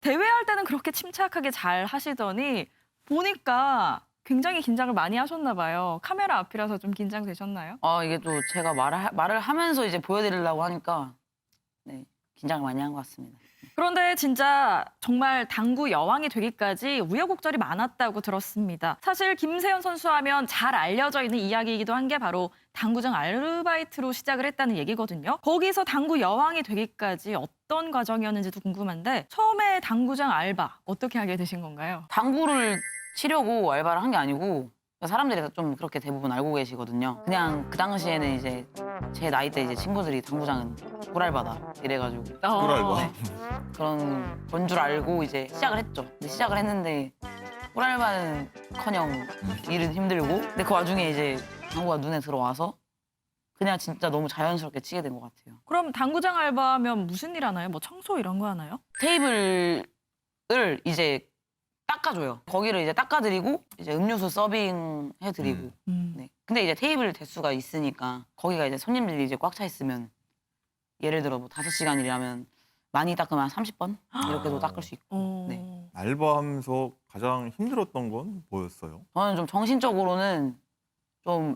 대회할 때는 그렇게 침착하게 잘 하시더니 보니까 굉장히 긴장을 많이 하셨나 봐요. 카메라 앞이라서 좀 긴장되셨나요? 이게 또 제가 말을 하면서 이제 보여드리려고 하니까 네, 긴장을 많이 한 것 같습니다. 그런데 진짜 정말 당구 여왕이 되기까지 우여곡절이 많았다고 들었습니다. 사실 김세현 선수 하면 잘 알려져 있는 이야기이기도 한 게 바로 당구장 아르바이트로 시작을 했다는 얘기거든요. 거기서 당구 여왕이 되기까지 어떤 과정이었는지도 궁금한데 처음에 당구장 알바 어떻게 하게 되신 건가요? 당구를 치려고 알바를 한 게 아니고 사람들이 좀 그렇게 대부분 알고 계시거든요. 그냥 그 당시에는 이제 제 나이 때 이제 친구들이 당구장은 꿀알바다 이래가지고 꿀알바. 그런 건 줄 알고 이제 시작을 했죠. 근데 시작을 했는데 꿀알바는커녕 일은 힘들고 근데 그 와중에 이제 당구가 눈에 들어와서 그냥 진짜 너무 자연스럽게 치게 된 것 같아요. 그럼 당구장 알바하면 무슨 일 하나요? 뭐 청소 이런 거 하나요? 테이블을 이제 닦아줘요. 거기를 이제 닦아드리고 이제 음료수 서빙 해드리고. 네. 근데 이제 테이블 대수가 있으니까 거기가 이제 손님들이 이제 꽉 차 있으면 예를 들어 뭐 5시간 일하면 많이 닦으면 한 30번 이렇게도 닦을 수 있고. 네. 알바하면서 가장 힘들었던 건 뭐였어요? 저는 좀 정신적으로는 좀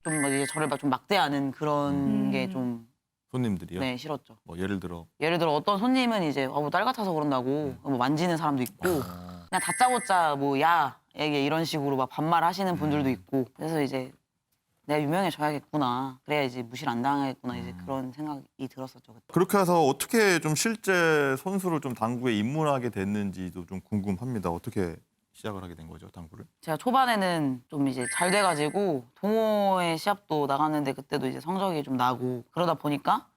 이제 저를 좀 막대하는 그런 게 좀 손님들이요? 네, 싫었죠. 뭐 예를 들어 예를 들어 어떤 손님은 이제 뭐 딸 같아서 그런다고 뭐 만지는 사람도 있고 그냥 다짜고짜 뭐 야, 얘 이런 식으로 막 반말하시는 분들도 있고 그래서 이제 내가 유명해져야겠구나. 그래야 이제 무시를 안 당하겠구나. 이제 그런 생각이 들었었죠. 그때. 그렇게 해서 어떻게 좀 실제 선수로 좀 당구에 입문하게 됐는지도 좀 궁금합니다. 어떻게 시작을 하게 된 거죠, 당구를? 제가 초반에는 좀 이제 잘 돼가지고 동호회 시합도 나갔는데 그때도 이제 성적이 좀 나고 그러다 보니까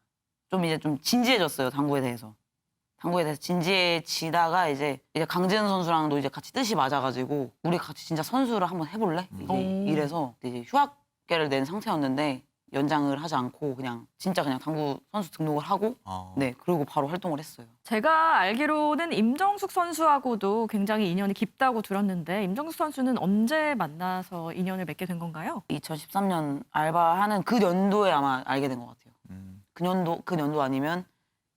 좀 이제 좀 진지해졌어요. 당구에 대해서. 당구에 대해서 진지해지다가 이제 강재현 선수랑도 이제 같이 뜻이 맞아가지고 우리 같이 진짜 선수를 한번 해볼래? 이제 이래서 이제 휴학계를 낸 상태였는데 연장을 하지 않고 진짜 그냥 당구 선수 등록을 하고 네 그리고 바로 활동을 했어요. 제가 알기로는 임정숙 선수하고도 굉장히 인연이 깊다고 들었는데 임정숙 선수는 언제 만나서 인연을 맺게 된 건가요? 2013년 알바하는 그 연도에 아마 알게 된 것 같아요. 그 연도 아니면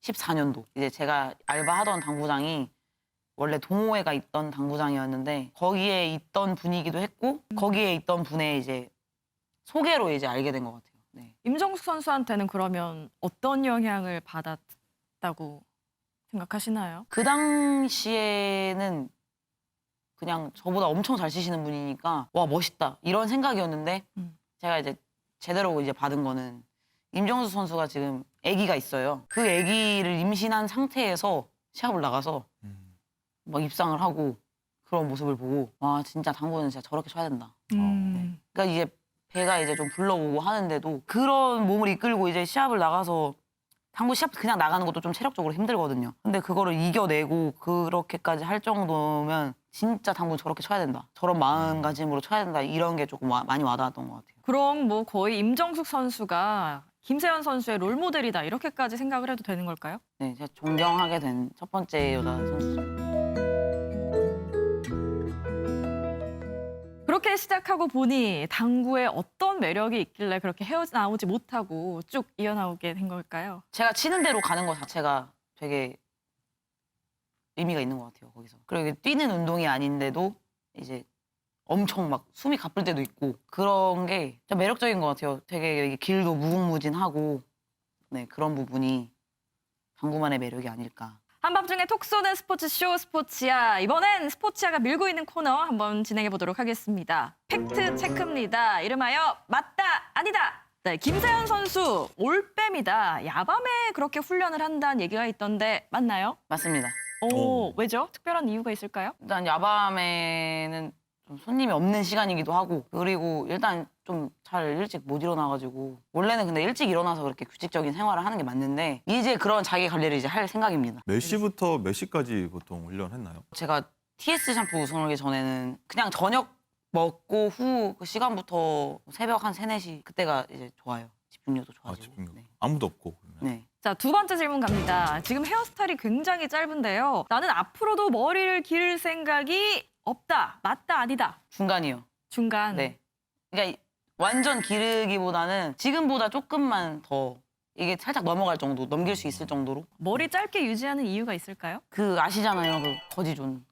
14년도. 이제 제가 알바하던 당구장이 원래 동호회가 있던 당구장이었는데 거기에 있던 분이기도 했고 거기에 있던 분의 이제 소개로 이제 알게 된 것 같아요. 네. 임정숙 선수한테는 그러면 어떤 영향을 받았다고 생각하시나요? 그 당시에는 그냥 저보다 엄청 잘 치시는 분이니까 와 멋있다 이런 생각이었는데 제가 이제 제대로 이제 받은 거는 임정수 선수가 지금 아기가 있어요. 그 아기를 임신한 상태에서 시합을 나가서 막 입상을 하고 그런 모습을 보고 와 진짜 당구는 진짜 저렇게 쳐야 된다. 그러니까 이제 배가 이제 좀 불러오고 하는데도 그런 몸을 이끌고 이제 시합을 나가서 당구 시합 그냥 나가는 것도 좀 체력적으로 힘들거든요. 근데 그거를 이겨내고 그렇게까지 할 정도면 진짜 당구 저렇게 쳐야 된다. 저런 마음가짐으로 쳐야 된다. 이런 게 조금 많이 와닿았던 것 같아요. 그럼 뭐 거의 임정숙 선수가 김세현 선수의 롤모델이다 이렇게까지 생각을 해도 되는 걸까요? 네, 제가 존경하게 된 첫 번째 여자 선수죠. 그렇게 시작하고 보니 당구에 어떤 매력이 있길래 그렇게 헤어나오지 못하고 쭉 이어나오게 된 걸까요? 제가 치는 대로 가는 것 자체가 되게 의미가 있는 것 같아요, 거기서. 그리고 이게 뛰는 운동이 아닌데도 이제 엄청 막 숨이 가쁠 때도 있고 그런 게 좀 매력적인 것 같아요. 되게 이게 길도 무궁무진하고 네, 그런 부분이 당구만의 매력이 아닐까. 한밤중에 톡 쏘는 스포츠쇼 스포츠야. 이번엔 스포츠야가 밀고 있는 코너 한번 진행해 보도록 하겠습니다. 팩트 체크입니다. 이름하여 맞다 아니다. 네, 김세현 선수 올빼미다. 야밤에 그렇게 훈련을 한다는 얘기가 있던데 맞나요? 맞습니다. 오, 왜죠? 특별한 이유가 있을까요? 일단 야밤에는 좀 손님이 없는 시간이기도 하고 그리고 일단 좀 잘 일찍 못 일어나가지고 원래는 근데 일찍 일어나서 그렇게 규칙적인 생활을 하는 게 맞는데 이제 그런 자기 관리를 이제 할 생각입니다. 몇 시부터 몇 시까지 보통 훈련했나요? 제가 TS 샴푸 우승하기 전에는 그냥 저녁 먹고 후 그 시간부터 새벽 한 3, 4시 그때가 이제 좋아요. 집중력도 좋아지고. 집중력. 네. 아무도 없고 그러면. 네. 자, 두 번째 질문 갑니다. 지금 헤어스타일이 굉장히 짧은데요. 나는 앞으로도 머리를 기를 생각이 없다. 맞다 아니다. 중간이요. 중간. 네. 그러니까 완전 기르기보다는 지금보다 조금만 더 이게 살짝 넘어갈 정도, 넘길 수 있을 정도로. 머리 짧게 유지하는 이유가 있을까요? 그 아시잖아요, 그 거지존.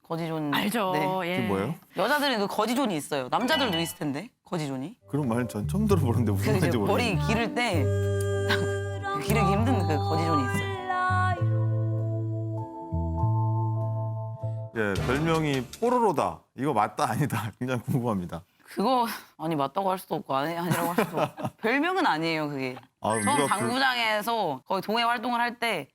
알죠. 네. 예. 그게 뭐예요? 여자들은 그 거지존이 있어요. 남자들도 있을 텐데 거지존이. 그런 말은 전 처음 들어보는데 무슨 그 이제 말인지 머리 모르겠네요. 기를 때 기르기 힘든 그 거지존이 있어요. 예, 별명이 뽀로로다. 이거 맞다 아니다. 굉장히 궁금합니다. 그거 아니 맞다고 할 수도 없고 아니라고 할 수도 없고 별명은 아니에요 그게. 아, 처음 누가 당구장에서 거의 동해 활동을 할 때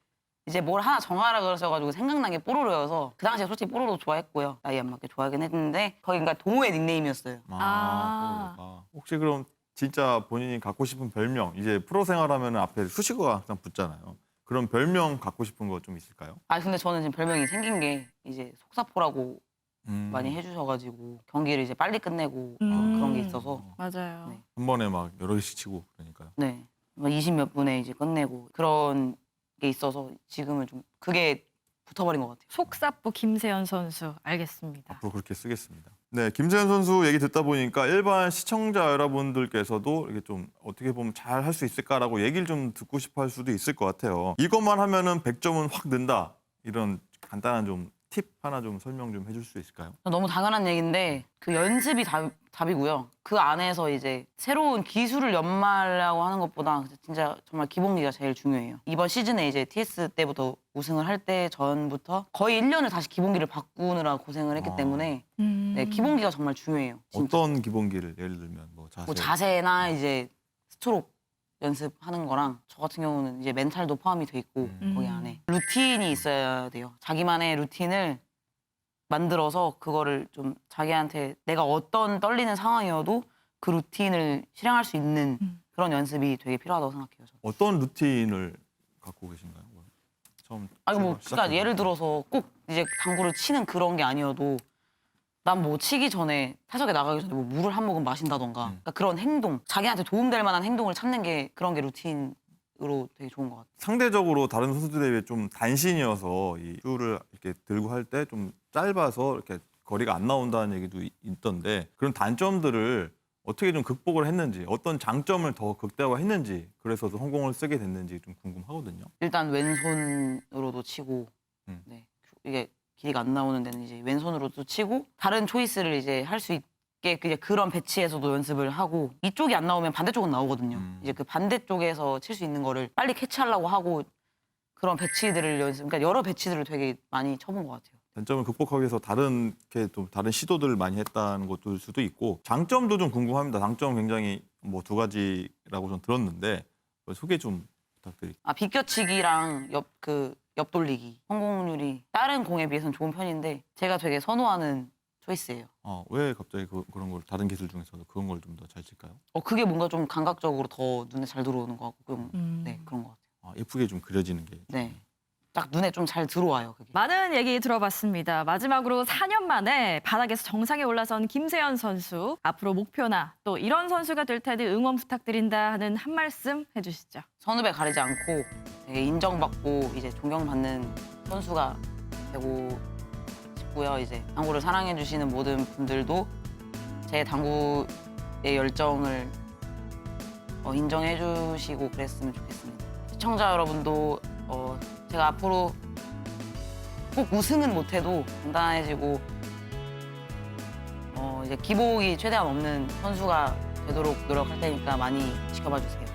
이제 뭘 하나 정하라 그러셔가지고 생각난 게 뽀로로여서 그 당시에 솔직히 뽀로로 좋아했고요. 나이 안 맞게 좋아하긴 했는데 거기 그러니까 동호회 닉네임이었어요. 뽀로로다. 혹시 그럼 진짜 본인이 갖고 싶은 별명, 이제 프로 생활하면 앞에 수식어가 항상 붙잖아요. 그런 별명 갖고 싶은 거 좀 있을까요? 아 근데 저는 지금 별명이 생긴 게 이제 속사포라고 음. 많이 해주셔가지고 경기를 이제 빨리 끝내고 그런 게 있어서 맞아요. 네. 한 번에 막 여러 개씩 치고 그러니까요. 네 20몇 분에 이제 끝내고 그런 게 있어서 지금은 좀 그게 붙어버린 것 같아요. 속사포 김세현 선수 알겠습니다. 앞으로 그렇게 쓰겠습니다. 네, 김세현 선수 얘기 듣다 보니까 일반 시청자 여러분들께서도 이게 좀 어떻게 보면 잘 할 수 있을까라고 얘기를 좀 듣고 싶어 할 수도 있을 것 같아요. 이것만 하면은 100점은 확 는다. 이런 간단한 좀 팁 하나 좀 설명 좀 해줄 수 있을까요? 너무 당연한 얘기인데 그 연습이 답이고요. 그 안에서 이제 새로운 기술을 연마하려고 하는 것보다 진짜 정말 기본기가 제일 중요해요. 이번 시즌에 이제 TS 때부터 우승을 할 때 전부터 거의 1년을 다시 기본기를 바꾸느라 고생을 했기 때문에 네, 기본기가 정말 중요해요. 진짜. 어떤 기본기를 예를 들면 뭐 자세, 뭐 자세나 이제 스트로크 연습하는 거랑 저 같은 경우는 이제 멘탈도 포함이 돼 있고 거기 안에 루틴이 있어야 돼요. 자기만의 루틴을 만들어서 그거를 좀 자기한테 내가 어떤 떨리는 상황이어도 그 루틴을 실행할 수 있는 그런 연습이 되게 필요하다고 생각해요. 저는. 어떤 루틴을 갖고 계신가요? 처음 아니 뭐 시작할 그러니까 때. 예를 들어서 꼭 이제 당구를 치는 그런 게 아니어도 난 뭐 치기 전에 타석에 나가기 전에 뭐 물을 한 모금 마신다던가 그러니까 그런 행동 자기한테 도움될 만한 행동을 찾는 게 그런 게 루틴으로 되게 좋은 것 같아요. 상대적으로 다른 선수들에 비해 좀 단신이어서 이 슈를 이렇게 들고 할 때 좀 짧아서 이렇게 거리가 안 나온다는 얘기도 있던데 그런 단점들을 어떻게 좀 극복을 했는지 어떤 장점을 더 극대화했는지 그래서 성공을 쓰게 됐는지 좀 궁금하거든요. 일단 왼손으로도 치고 네. 이게 길이가 안 나오는 데는 이제 왼손으로도 치고 다른 초이스를 이제 할 수 있게 이제 그런 배치에서도 연습을 하고 이쪽이 안 나오면 반대쪽은 나오거든요. 이제 그 반대쪽에서 칠 수 있는 거를 빨리 캐치하려고 하고 그런 배치들을 그러니까 여러 배치들을 되게 많이 쳐본 것 같아요. 단점을 극복하기 위해서 다른 시도들을 많이 했다는 것일 수도 있고 장점도 좀 궁금합니다. 장점 굉장히 뭐 2가지라고 전 들었는데 소개 좀 부탁드릴게요. 아 비껴치기랑 옆 돌리기 성공률이 다른 공에 비해서는 좋은 편인데 제가 되게 선호하는 초이스예요. 왜 갑자기 그런 걸 다른 기술 중에서도 그런 걸 좀 더 잘 칠까요? 그게 뭔가 좀 감각적으로 더 눈에 잘 들어오는 것 같고 네 그런 것 같아요. 예쁘게 좀 그려지는 게. 네. 딱 눈에 좀 잘 들어와요 그게. 많은 얘기 들어봤습니다. 마지막으로 4년 만에 바닥에서 정상에 올라선 김세현 선수. 앞으로 목표나 또 이런 선수가 될 테니 응원 부탁드린다 하는 한 말씀 해주시죠. 선후배 가리지 않고 되게 인정받고 이제 존경받는 선수가 되고 싶고요. 이제 당구를 사랑해 주시는 모든 분들도 제 당구의 열정을 인정해 주시고 그랬으면 좋겠습니다. 시청자 여러분도 제가 앞으로 꼭 우승은 못해도 단단해지고 이제 기복이 최대한 없는 선수가 되도록 노력할 테니까 많이 지켜봐 주세요.